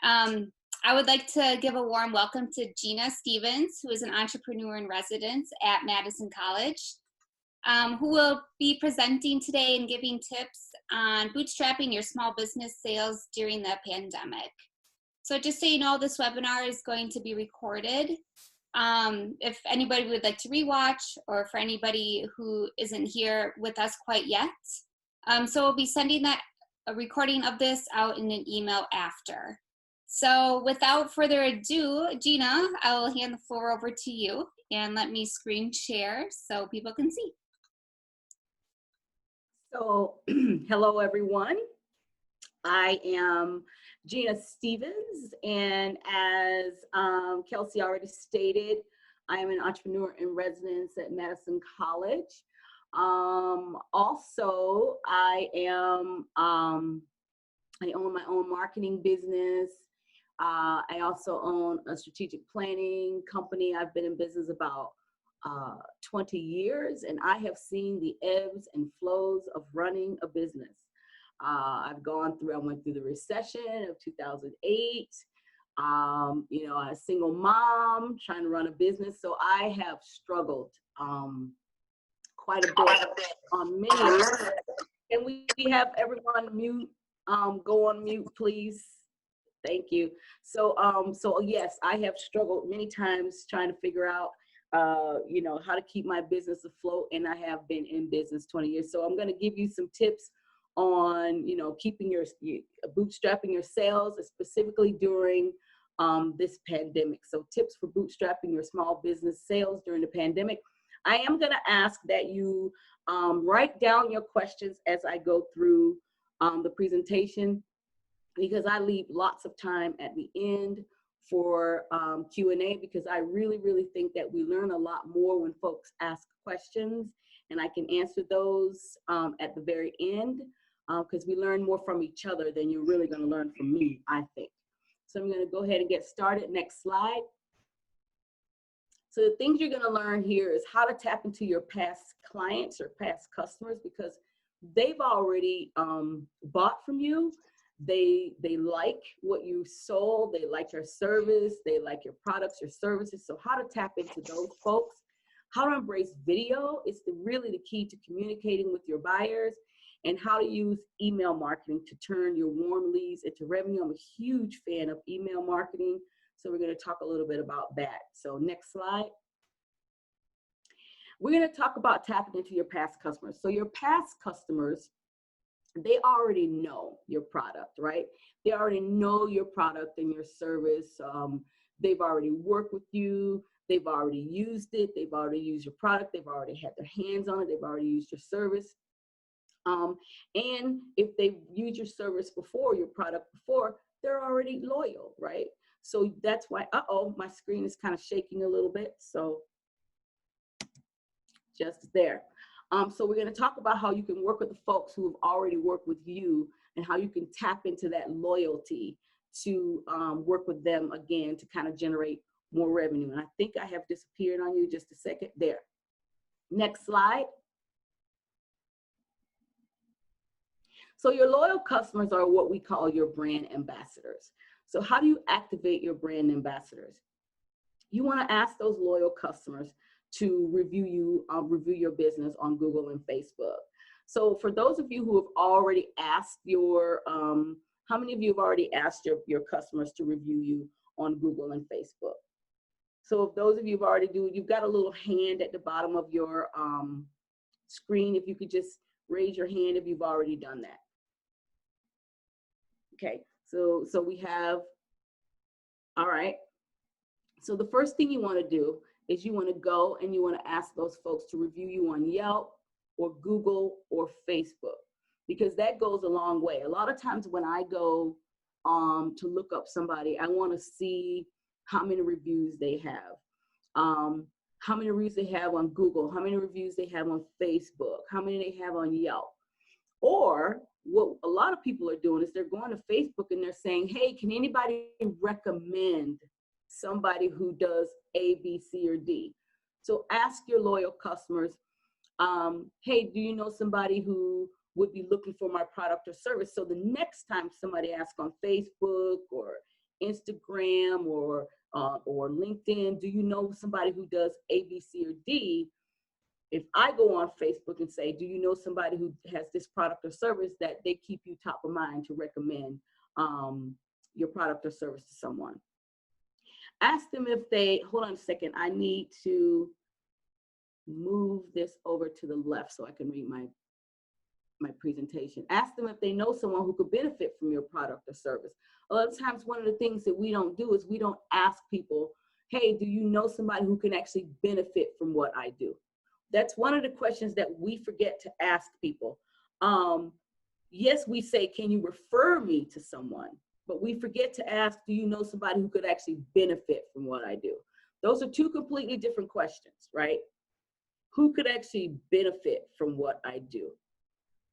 I would like to give a warm welcome to Gina Stevens, who is an entrepreneur in residence at Madison College, who will be presenting today and giving tips on bootstrapping your small business sales during the pandemic. So just so you know, this webinar is going to be recorded. If anybody would like to rewatch, or for anybody who isn't here with us quite yet. So we'll be sending a recording of this out in an email after. So without further ado, Gina, I will hand the floor over to you, and let me screen share so people can see. So hello everyone. I am Gina Stevens, and as Kelsey already stated, I am an entrepreneur in residence at Madison College. Also, I own my own marketing business. I also own a strategic planning company. I've been in business about 20 years, and I have seen the ebbs and flows of running a business. I went through the recession of 2008. A single mom trying to run a business. So I have struggled quite a bit on many. Can we have everyone mute? Go on mute, please. Thank you. So yes, I have struggled many times trying to figure out, how to keep my business afloat, and I have been in business 20 years. So I'm going to give you some tips on, keeping bootstrapping your sales, specifically during this pandemic. So tips for bootstrapping your small business sales during the pandemic. I am going to ask that you write down your questions as I go through the presentation, because I leave lots of time at the end for Q&A, because I really, really think that we learn a lot more when folks ask questions, and I can answer those at the very end, because we learn more from each other than you're really going to learn from me, I think. So I'm going to go ahead and get started. Next slide. So the things you're going to learn here is how to tap into your past clients or past customers, because they've already bought from you. They like what you sold, they like your service, they like your products, your services. So how to tap into those folks, how to embrace video is really the key to communicating with your buyers, and how to use email marketing to turn your warm leads into revenue. I'm a huge fan of email marketing, so we're going to talk a little bit about that. So next slide. We're going to talk about tapping into your past customers. So your past customers, they already know your product, right? They already know your product and your service. They've already worked with you. They've already used it. They've already used your product. They've already had their hands on it. They've already used your service. And if they've used your service before, your product before, they're already loyal, right? So that's why, my screen is kind of shaking a little bit. So just there. So we're going to talk about how you can work with the folks who have already worked with you, and how you can tap into that loyalty to work with them again to kind of generate more revenue. And I think I have disappeared on you just a second there. Next slide. So your loyal customers are what we call your brand ambassadors. So how do you activate your brand ambassadors? You want to ask those loyal customers to review your business on Google and Facebook. So for those of you who have already asked how many of you have already asked your customers to review you on Google and Facebook? So if those of you have already you've got a little hand at the bottom of your screen. If you could just raise your hand if you've already done that. Okay, so we have, all right. So the first thing you want to do is you want to go and you want to ask those folks to review you on Yelp or Google or Facebook, because that goes a long way. A lot of times when I go to look up somebody, I want to see how many reviews they have, how many reviews they have on Google, how many reviews they have on Facebook, how many they have on Yelp. Or what a lot of people are doing is they're going to Facebook and they're saying, hey, can anybody recommend somebody who does A, B, C, or D? So ask your loyal customers, hey, do you know somebody who would be looking for my product or service? So the next time somebody asks on Facebook or Instagram or LinkedIn? Do you know somebody who does A, B, C, or D? If I go on Facebook and say, do you know somebody who has this product or service, that they keep you top of mind to recommend your product or service to someone. Ask them if they, hold on a second, I need to move this over to the left so I can read my presentation. Ask them if they know someone who could benefit from your product or service. A lot of times, one of the things that we don't do is we don't ask people, hey, do you know somebody who can actually benefit from what I do? That's one of the questions that we forget to ask people. Yes, we say, can you refer me to someone? But we forget to ask, do you know somebody who could actually benefit from what I do? Those are two completely different questions, right? Who could actually benefit from what I do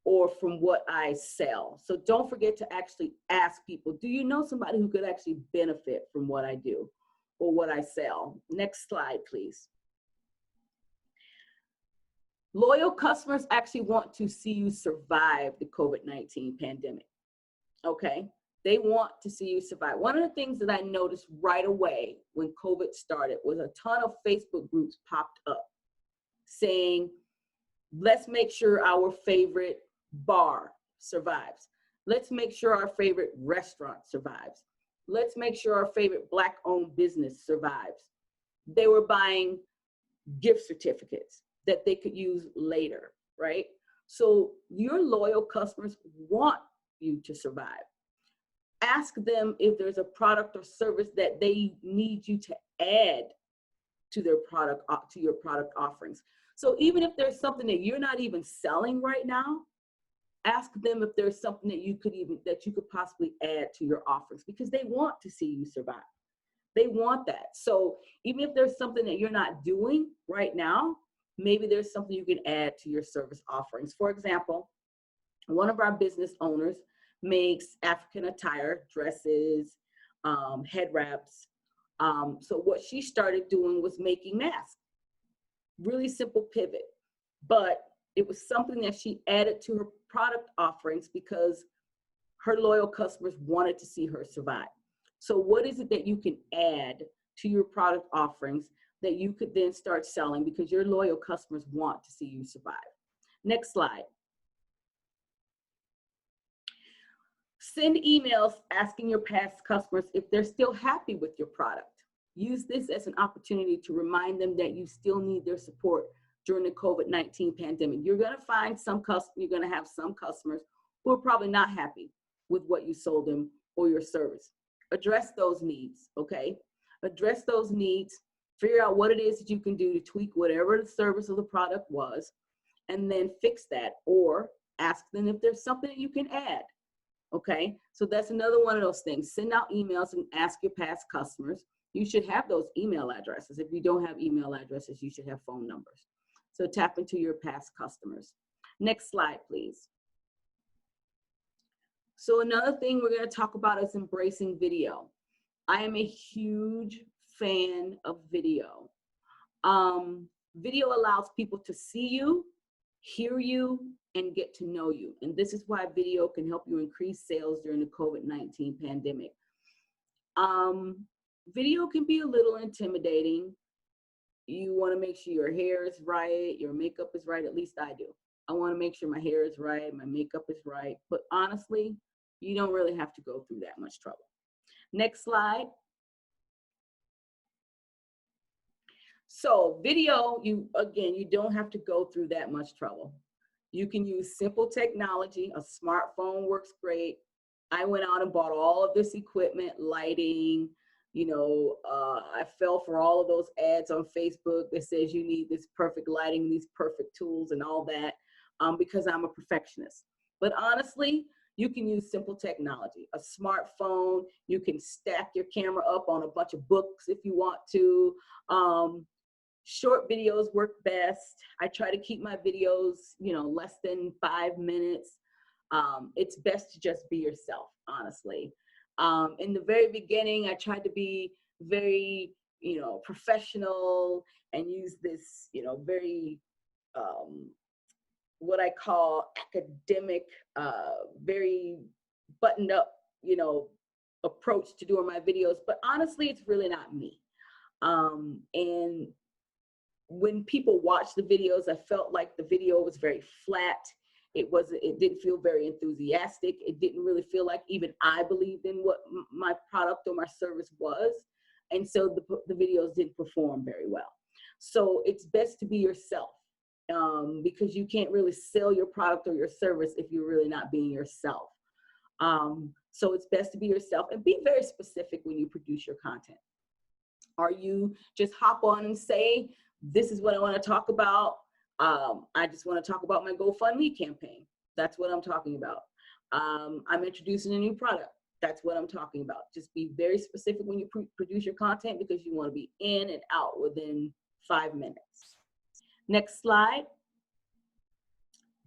or from what I sell? So don't forget to actually ask people, do you know somebody who could actually benefit from what I do or what I sell? Next slide, please. Loyal customers actually want to see you survive the COVID-19 pandemic, okay? They want to see you survive. One of the things that I noticed right away when COVID started was a ton of Facebook groups popped up saying, let's make sure our favorite bar survives. Let's make sure our favorite restaurant survives. Let's make sure our favorite Black-owned business survives. They were buying gift certificates that they could use later, right? So your loyal customers want you to survive. Ask them if there's a product or service that they need you to add to their product, to your product offerings. So even if there's something that you're not even selling right now, ask them if there's something that you could possibly add to your offerings, because they want to see you survive. They want that. So even if there's something that you're not doing right now, maybe there's something you can add to your service offerings. For example, one of our business owners makes African attire, dresses, head wraps. So what she started doing was making masks. Really simple pivot, but it was something that she added to her product offerings because her loyal customers wanted to see her survive. So what is it that you can add to your product offerings that you could then start selling because your loyal customers want to see you survive? Next slide. Send emails asking your past customers if they're still happy with your product. Use this as an opportunity to remind them that you still need their support during the COVID-19 pandemic. You're going to find you're going to have some customers who are probably not happy with what you sold them or your service. Address those needs, okay? Address those needs, figure out what it is that you can do to tweak whatever the service or the product was, and then fix that, or ask them if there's something that you can add, okay? So that's another one of those things. Send out emails and ask your past customers. You should have those email addresses. If you don't have email addresses, you should have phone numbers. So tap into your past customers. Next slide, please. So another thing we're going to talk about is embracing video. I am a huge fan of video. Video allows people to see you, hear you, and get to know you. And this is why video can help you increase sales during the COVID-19 pandemic. Video can be a little intimidating. You want to make sure your hair is right, your makeup is right, at least I do. I want to make sure my hair is right, my makeup is right. But honestly, you don't really have to go through that much trouble. Next slide. So video, you don't have to go through that much trouble. You can use simple technology. A smartphone works great. I went out and bought all of this equipment, lighting, I fell for all of those ads on Facebook that says you need this perfect lighting, these perfect tools and all that, because I'm a perfectionist. But honestly, you can use simple technology, a smartphone. You can stack your camera up on a bunch of books if you want to. Short videos work best. I try to keep my videos, less than 5 minutes. It's best to just be yourself, honestly. In the very beginning, I tried to be very, professional and use this, very, what I call academic, very buttoned up, approach to doing my videos, but honestly, it's really not me. And when people watch the videos, I felt like the video was very flat. It didn't feel very enthusiastic. It didn't really feel like even I believed in what my product or my service was. And so the videos didn't perform very well. So it's best to be yourself, because you can't really sell your product or your service if you're really not being yourself. So it's best to be yourself and be very specific when you produce your content. Are you just hop on and say, this is what I want to talk about? I just want to talk about my GoFundMe campaign. That's what I'm talking about. I'm introducing a new product. That's what I'm talking about. Just be very specific when you produce your content, because you want to be in and out within 5 minutes. Next slide.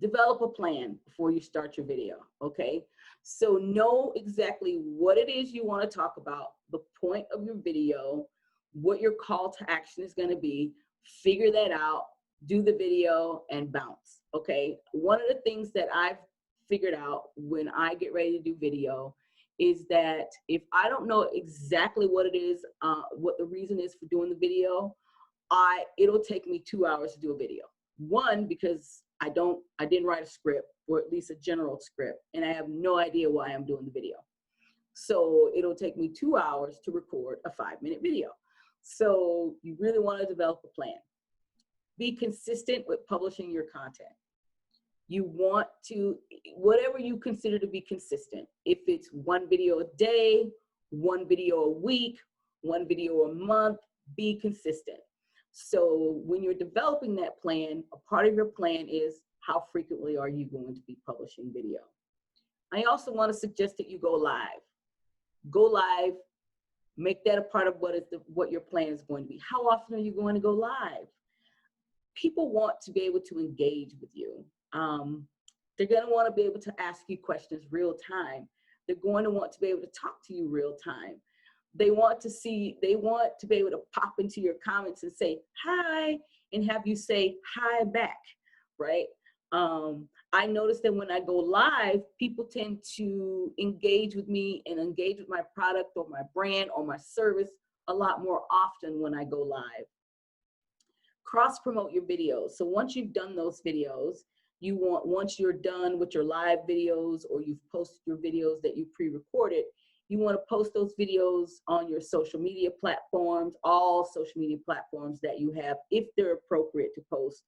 Develop a plan before you start your video, okay? So know exactly what it is you want to talk about, the point of your video, what your call to action is going to be. Figure that out, do the video, and bounce, okay? One of the things that I've figured out when I get ready to do video is that if I don't know exactly what it is, what the reason is for doing the video, it'll take me 2 hours to do a video. One, because I didn't write a script, or at least a general script, and I have no idea why I'm doing the video. So it'll take me 2 hours to record a 5-minute video. So you really want to develop a plan. Be consistent with publishing your content. You want to, whatever you consider to be consistent, if it's 1 video a day, 1 video a week, 1 video a month, be consistent. So when you're developing that plan, a part of your plan is how frequently are you going to be publishing video. I also want to suggest that you go live. Go live, make that a part of what your plan is going to be. How often are you going to go live? People want to be able to engage with you. They're going to want to be able to ask you questions real time. They're going to want to be able to talk to you real time. They want to be able to pop into your comments and say, hi, and have you say hi back, right? I noticed that when I go live, people tend to engage with me and engage with my product or my brand or my service a lot more often when I go live. Cross promote your videos. So once you've done those videos, once you're done with your live videos, or you've posted your videos that you pre-recorded, you want to post those videos on your social media platforms, all social media platforms that you have, if they're appropriate to post.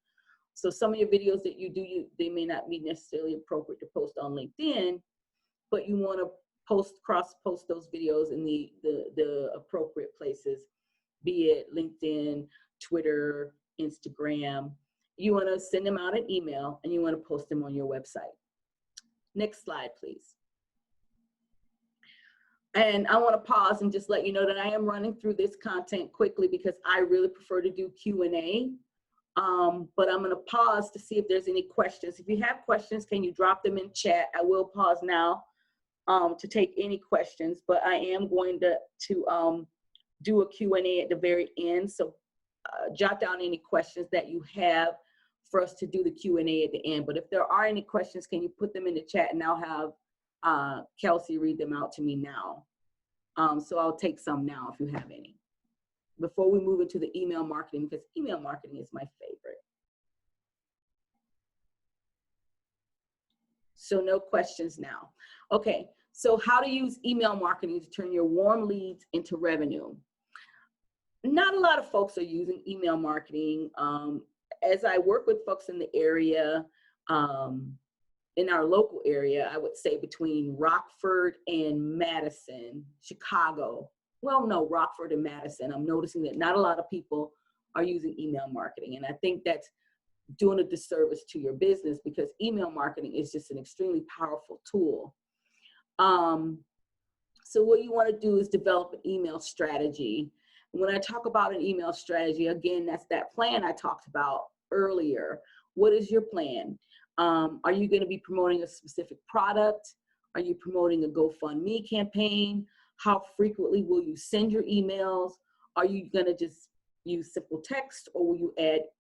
So some of your videos that you do, they may not be necessarily appropriate to post on LinkedIn, but you want to cross-post those videos in the appropriate places, be it LinkedIn, Twitter, Instagram. You want to send them out an email, and you want to post them on your website. Next slide, please. And I want to pause and just let you know that I am running through this content quickly because I really prefer to do Q&A. But I'm going to pause to see if there's any questions. If you have questions, can you drop them in chat? I will pause now to take any questions, but I am going to do a Q&A at the very end. So jot down any questions that you have for us to do the Q&A at the end. But if there are any questions, can you put them in the chat, and I'll have Kelsey read them out to me now. So I'll take some now if you have any, before we move into the email marketing, because email marketing is my favorite. So no questions now. Okay, so how to use email marketing to turn your warm leads into revenue. Not a lot of folks are using email marketing. As I work with folks in the area, in our local area, I would say between Rockford and Madison, Chicago. Well, no, Rockford and Madison. I'm noticing that not a lot of people are using email marketing. And I think that's doing a disservice to your business, because email marketing is just an extremely powerful tool. So what you want to do is develop an email strategy. When I talk about an email strategy, again, that's that plan I talked about earlier. What is your plan? Are you going to be promoting a specific product? Are you promoting a GoFundMe campaign? How frequently will you send your emails? Are you going to just use simple text, or will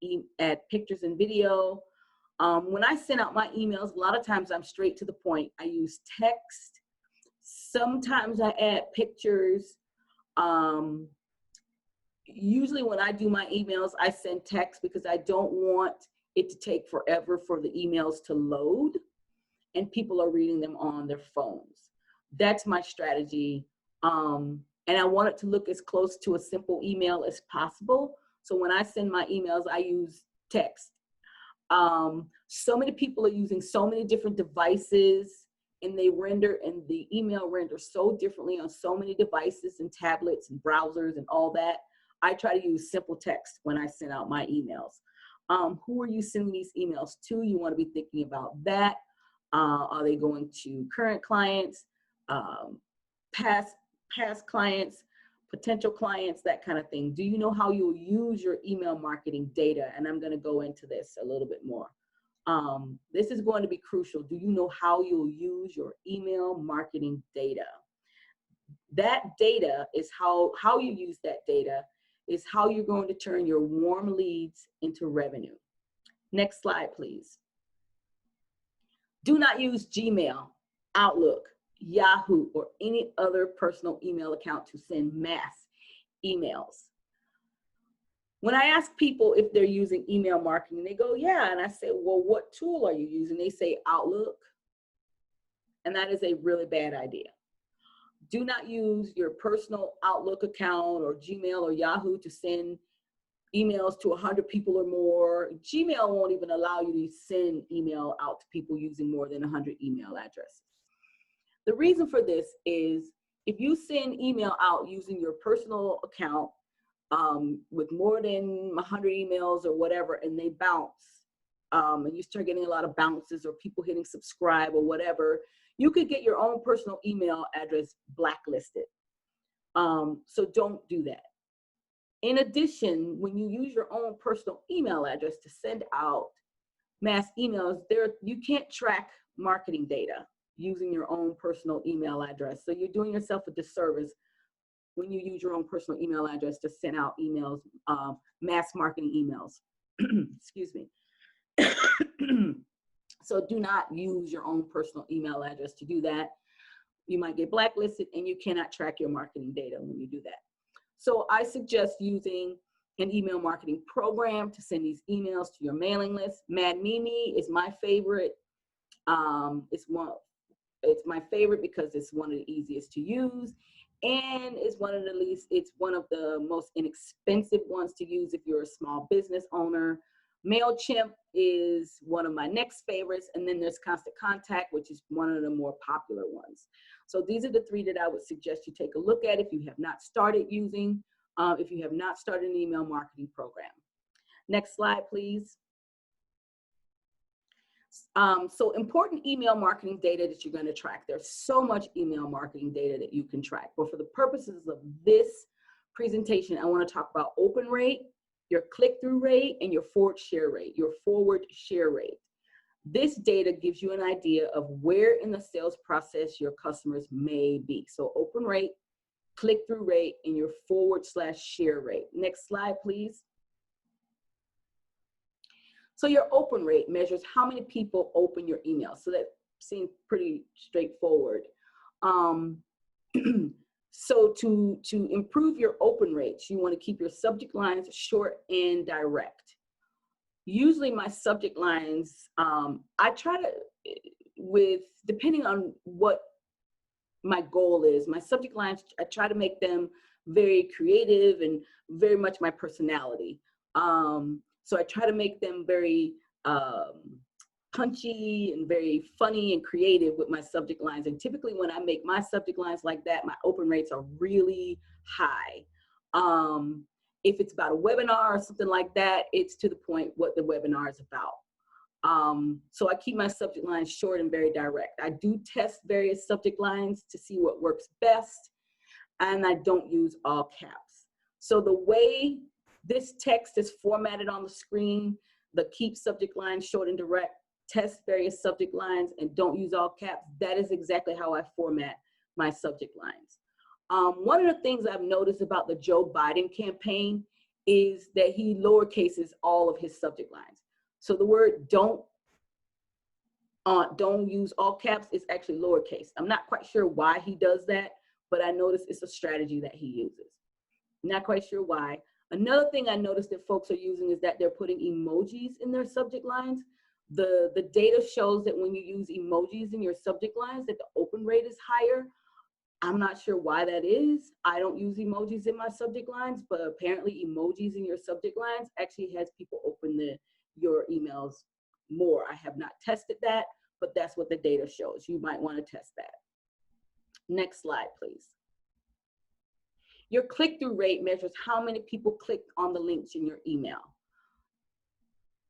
you add pictures and video? When I send out my emails, a lot of times I'm straight to the point. I use text. Sometimes I add pictures. Usually when I do my emails, I send text because I don't want it to take forever for the emails to load and people are reading them on their phones. That's my strategy. And I want it to look as close to a simple email as possible. So when I send my emails, I use text. So many people are using so many different devices and they render, and the email renders so differently on so many devices and tablets and browsers and all that. I try to use simple text when I send out my emails. Who are you sending these emails to? You want to be thinking about that. Are they going to current clients, past clients, potential clients, that kind of thing? Do you know how you'll use your email marketing data? And I'm going to go into this a little bit more. This is going to be crucial. Do you know how you'll use your email marketing data? That data is how you use that data is how you're going to turn your warm leads into revenue. Next slide, please. Do not use Gmail, Outlook, Yahoo, or any other personal email account to send mass emails. When I ask people if they're using email marketing, they go, yeah. And I say, well, what tool are you using? They say Outlook. And that is a really bad idea. Do not use your personal Outlook account or Gmail or Yahoo to send emails to 100 people or more. Gmail won't even allow you to send email out to people using more than 100 email addresses. The reason for this is if you send email out using your personal account with more than 100 emails or whatever, and they bounce, and you start getting a lot of bounces or people hitting subscribe or whatever, you could get your own personal email address blacklisted. So don't do that. In addition, when you use your own personal email address to send out mass emails, you can't track marketing data using your own personal email address. So you're doing yourself a disservice when you use your own personal email address to send out emails, mass marketing emails. Excuse me. So do not use your own personal email address to do that. You might get blacklisted and you cannot track your marketing data when you do that. So I suggest using an email marketing program to send these emails to your mailing list. Mad Mimi is my favorite. It's my favorite because it's one of the easiest to use, and it's one of the most inexpensive ones to use if you're a small business owner. MailChimp is one of my next favorites, and then there's Constant Contact, which is one of the more popular ones. So these are the three that I would suggest you take a look at if you have not started using, if you have not started an email marketing program. Next slide, please. So important email marketing data that you're going to track. There's so much email marketing data that you can track. But for the purposes of this presentation, I want to talk about open rate, your click-through rate, and your forward share rate, This data gives you an idea of where in the sales process your customers may be. So open rate, click-through rate, and your forward/share rate. Next slide, please. So your open rate measures how many people open your email. So that seems pretty straightforward. So to improve your open rates, you want to keep your subject lines short and direct. Usually my subject lines, I try to, depending on what my goal is, my subject lines, I try to make them very creative and very much my personality. So I try to make them very punchy and very funny and creative with my subject lines. And typically when I make my subject lines like that, my open rates are really high. If it's about a webinar or something like that, it's to the point what the webinar is about. So I keep my subject lines short and very direct. I do test various subject lines to see what works best, and I don't use all caps. So the way this text is formatted on the screen, the keep subject lines short and direct, test various subject lines, and don't use all caps, that is exactly how I format my subject lines. One of the things I've noticed about the Joe Biden campaign is that he lowercases all of his subject lines. So the word don't Don't use all caps. It's actually lowercase. I'm not quite sure why he does that, but I noticed it's a strategy that he uses. Not quite sure why. Another thing I noticed that folks are using is that they're putting emojis in their subject lines. The data shows that when you use emojis in your subject lines, that the open rate is higher. I'm not sure why that is. I don't use emojis in my subject lines, but apparently emojis in your subject lines actually has people open your emails more. I have not tested that, but that's what the data shows. You might want to test that. Next slide, please. Your click-through rate measures how many people clicked on the links in your email.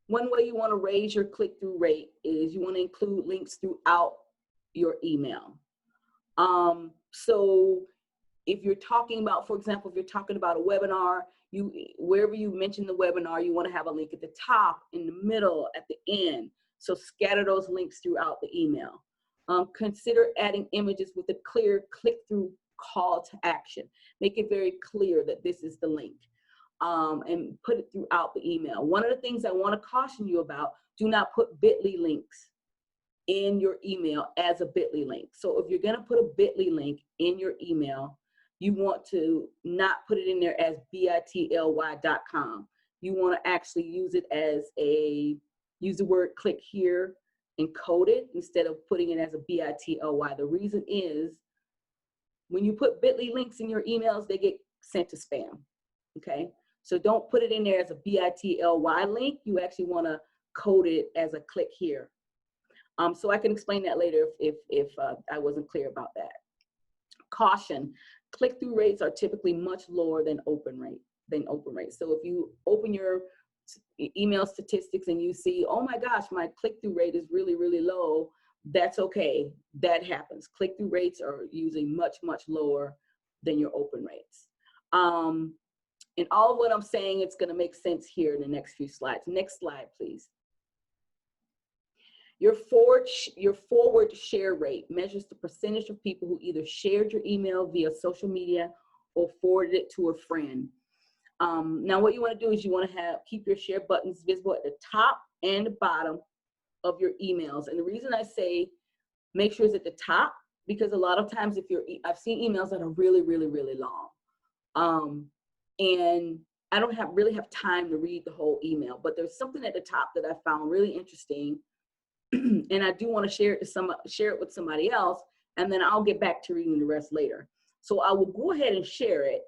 One way you want to raise your click-through rate is you want to include links throughout your email. So if you're talking about, for example, if you're talking about a webinar, wherever you mention the webinar, you want to have a link at the top, in the middle, at the end. So scatter those links throughout the email. Consider adding images with a clear click-through call to action. Make it very clear that this is the link, and put it throughout the email. One of the things I want to caution you about, do not put bit.ly links in your email as a bit.ly link. So if you're going to put a bit.ly link in your email, you want to not put it in there as bit.ly.com. You want to actually use it as use the word click here and code it instead of putting it as a bit.ly. The reason is when you put bit.ly links in your emails, they get sent to spam, okay? So don't put it in there as a bit.ly link. You actually want to code it as a click here. So I can explain that later if I wasn't clear about that. Caution, click-through rates are typically much lower than open rate. So if you open your email statistics and you see, oh my gosh, my click-through rate is really, really low, that's okay. That happens. Click-through rates are usually much, much lower than your open rates. And all of what I'm saying, it's going to make sense here in the next few slides. Next slide, please. Your forward share rate measures the percentage of people who either shared your email via social media or forwarded it to a friend. Now what you want to do is you want to keep your share buttons visible at the top and the bottom of your emails. And the reason I say make sure it's at the top, because a lot of times I've seen emails that are really, really, really long. And I don't really have time to read the whole email, but there's something at the top that I found really interesting. And I do want to share it with somebody else, and then I'll get back to reading the rest later. So I will go ahead and share it,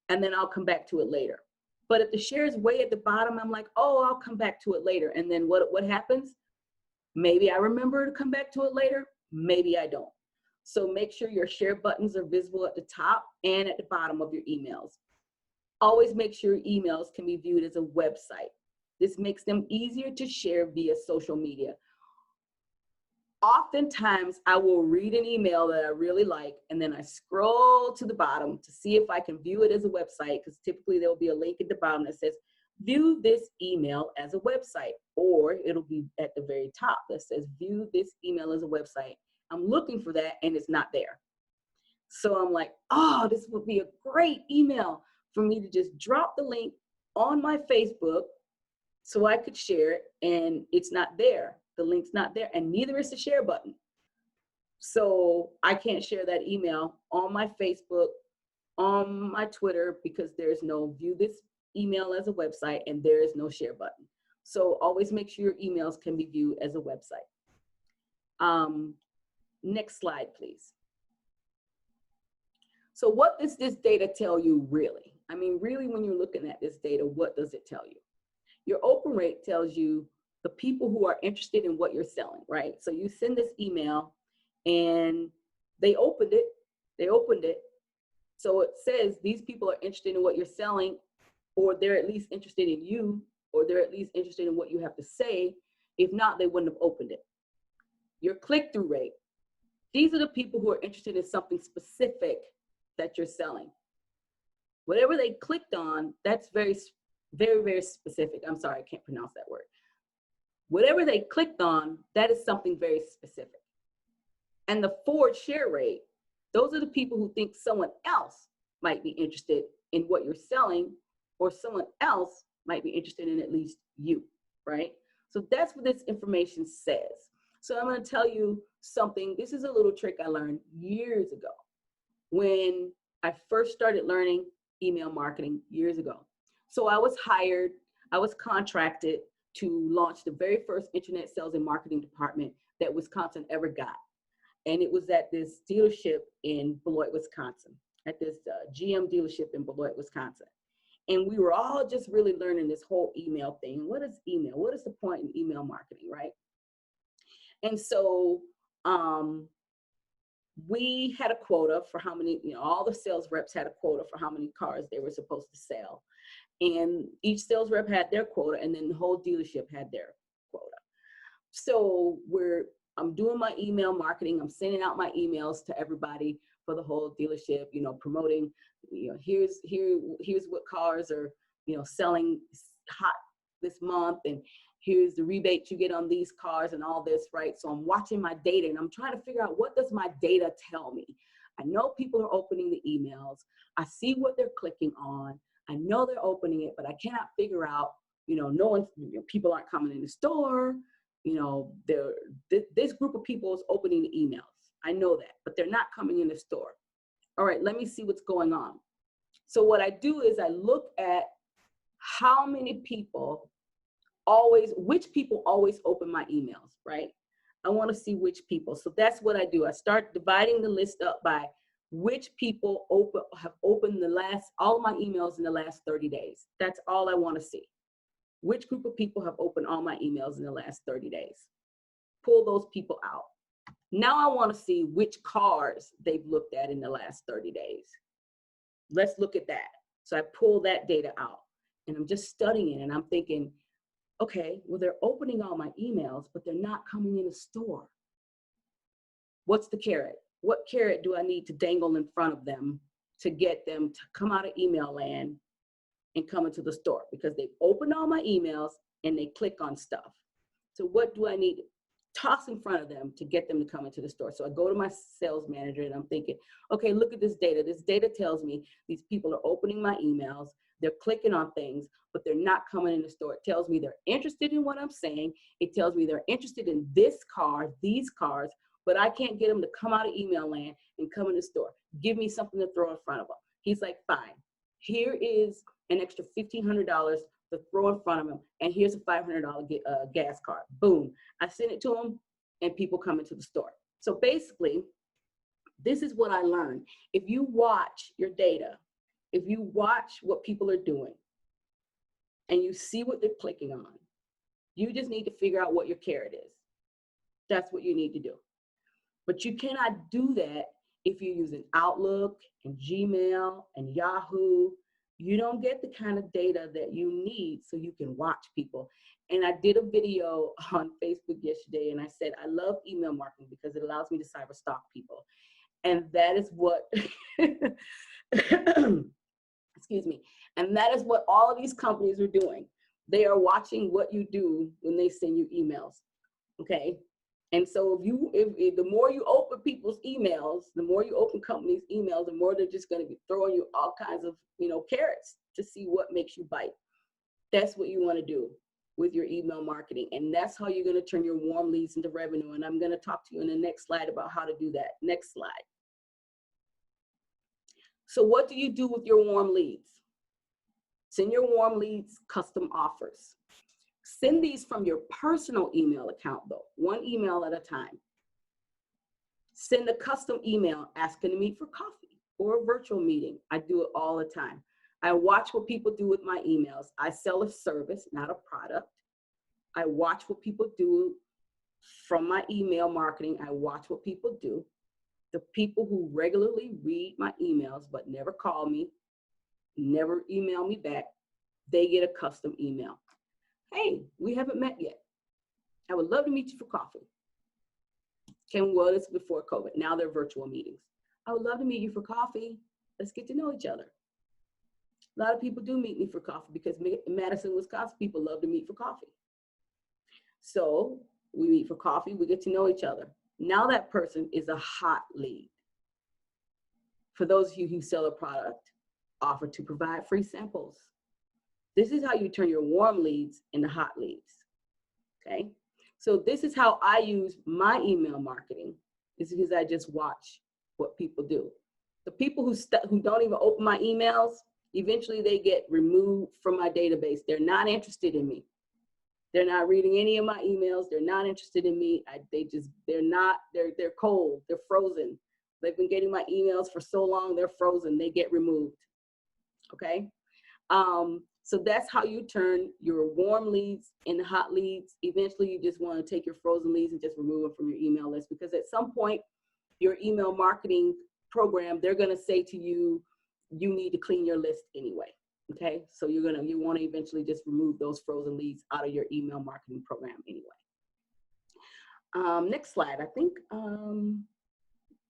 and then I'll come back to it later. But if the share is way at the bottom, I'm like, oh, I'll come back to it later. And then what happens? Maybe I remember to come back to it later, maybe I don't. So make sure your share buttons are visible at the top and at the bottom of your emails. Always make sure emails can be viewed as a website. This makes them easier to share via social media. Oftentimes, I will read an email that I really like, and then I scroll to the bottom to see if I can view it as a website, because typically there will be a link at the bottom that says, view this email as a website, or it'll be at the very top that says, view this email as a website. I'm looking for that, and it's not there. So I'm like, oh, this would be a great email for me to just drop the link on my Facebook so I could share it, and it's not there. The link's not there, and neither is the share button. So I can't share that email on my Facebook, on my Twitter, because there's no view this email as a website, and there is no share button. So always make sure your emails can be viewed as a website. Next slide, please. So what does this data tell you really? I mean, really, when you're looking at this data, what does it tell you? Your open rate tells you the people who are interested in what you're selling, right? So you send this email and they opened it. So it says these people are interested in what you're selling, or they're at least interested in you, or they're at least interested in what you have to say. If not, they wouldn't have opened it. Your click-through rate. These are the people who are interested in something specific that you're selling. Whatever they clicked on, that's very, very, very specific. I'm sorry, I can't pronounce that word. Whatever they clicked on, that is something very specific. And the forward share rate, those are the people who think someone else might be interested in what you're selling, or someone else might be interested in at least you, right? So that's what this information says. So I'm going to tell you something. This is a little trick I learned years ago when I first started learning email marketing years ago. So I was hired, I was contracted to launch the very first internet sales and marketing department that Wisconsin ever got. And it was at this dealership in Beloit, Wisconsin, at this GM dealership in Beloit, Wisconsin. And we were all just really learning this whole email thing. What is email? What is the point in email marketing, right? And so we had a quota for how many, all the sales reps had a quota for how many cars they were supposed to sell. And each sales rep had their quota, and then the whole dealership had their quota. So I'm doing my email marketing. I'm sending out my emails to everybody for the whole dealership, promoting, here's what cars are, selling hot this month, and here's the rebate you get on these cars and all this, right? So I'm watching my data and I'm trying to figure out, what does my data tell me? I know people are opening the emails. I see what they're clicking on. I know they're opening it, but I cannot figure out, people aren't coming in the store. This group of people is opening the emails. I know that, but they're not coming in the store. All right, let me see what's going on. So what I do is I look at how many people which people always open my emails, right? I want to see which people. So that's what I do. I start dividing the list up by which people have opened all of my emails in the last 30 days. That's all I want to see. Which group of people have opened all my emails in the last 30 days? Pull those people out. Now I want to see which cars they've looked at in the last 30 days. Let's look at that. So I pull that data out and I'm just studying it, and I'm thinking, okay, well, they're opening all my emails, but they're not coming in the store. What's the carrot? What carrot do I need to dangle in front of them to get them to come out of email land and come into the store? Because they've opened all my emails and they click on stuff. So what do I need to toss in front of them to get them to come into the store? So I go to my sales manager and I'm thinking, okay, look at this data. This data tells me these people are opening my emails. They're clicking on things, but they're not coming in the store. It tells me they're interested in what I'm saying. It tells me they're interested in this car, these cars, but I can't get them to come out of email land and come in the store. Give me something to throw in front of them. He's like, fine. Here is an extra $1,500 to throw in front of him, and here's a $500 gas card. Boom. I send it to him, and people come into the store. So basically, this is what I learned. If you watch your data, if you watch what people are doing, and you see what they're clicking on, you just need to figure out what your carrot is. That's what you need to do. But you cannot do that if you're using Outlook and Gmail and Yahoo. You don't get the kind of data that you need so you can watch people. And I did a video on Facebook yesterday, and I said, I love email marketing because it allows me to cyber stalk people. And that is what, excuse me, and that is what all of these companies are doing. They are watching what you do when they send you emails, okay? And so if the more you open people's emails, the more you open companies' emails, the more they're just going to be throwing you all kinds of, carrots to see what makes you bite. That's what you want to do with your email marketing. And that's how you're going to turn your warm leads into revenue. And I'm going to talk to you in the next slide about how to do that. Next slide. So what do you do with your warm leads? Send your warm leads custom offers. Send these from your personal email account though, one email at a time. Send a custom email asking to meet for coffee or a virtual meeting. I do it all the time. I watch what people do with my emails. I sell a service, not a product. I watch what people do from my email marketing. I watch what people do. The people who regularly read my emails but never call me, never email me back, they get a custom email. Hey, we haven't met yet. I would love to meet you for coffee. Well, this is before COVID. Now they're virtual meetings. I would love to meet you for coffee. Let's get to know each other. A lot of people do meet me for coffee because in Madison, Wisconsin, people love to meet for coffee. So we meet for coffee, we get to know each other. Now that person is a hot lead. For those of you who sell a product, offer to provide free samples. This is how you turn your warm leads into hot leads, okay? So this is how I use my email marketing, is because I just watch what people do. The people who don't even open my emails, eventually they get removed from my database. They're not interested in me. They're not reading any of my emails. They're not interested in me. They're cold. They're frozen. They've been getting my emails for so long, they're frozen. They get removed. Okay. So that's how you turn your warm leads into hot leads. Eventually, you just want to take your frozen leads and just remove them from your email list, because at some point, your email marketing program, they're going to say to you, you need to clean your list anyway. Okay, so you want to eventually just remove those frozen leads out of your email marketing program anyway. Next slide, I think.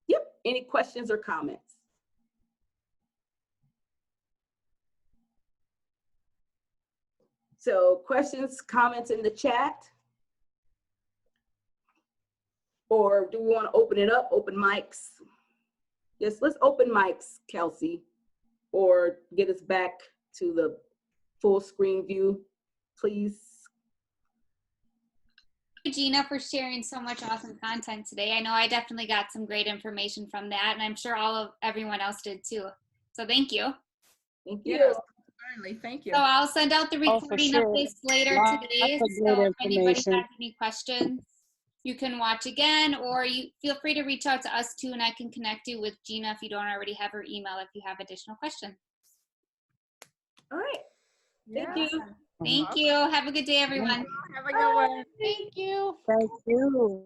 Yep, any questions or comments? So questions, comments in the chat? Or do we want to open it up, open mics? Yes, let's open mics, Kelsey, or get us back to the full screen view, please. Thank you, Gina, for sharing so much awesome content today. I know I definitely got some great information from that, and I'm sure everyone else did too. So thank you. Thank you. Yes, certainly. Thank you. So I'll send out the recording of this later today. So if anybody has any questions, you can watch again, or you feel free to reach out to us too, and I can connect you with Gina if you don't already have her email if you have additional questions. All right. Thank you. Thank you. Have a good day, everyone. Have a good one. Thank you. Thank you.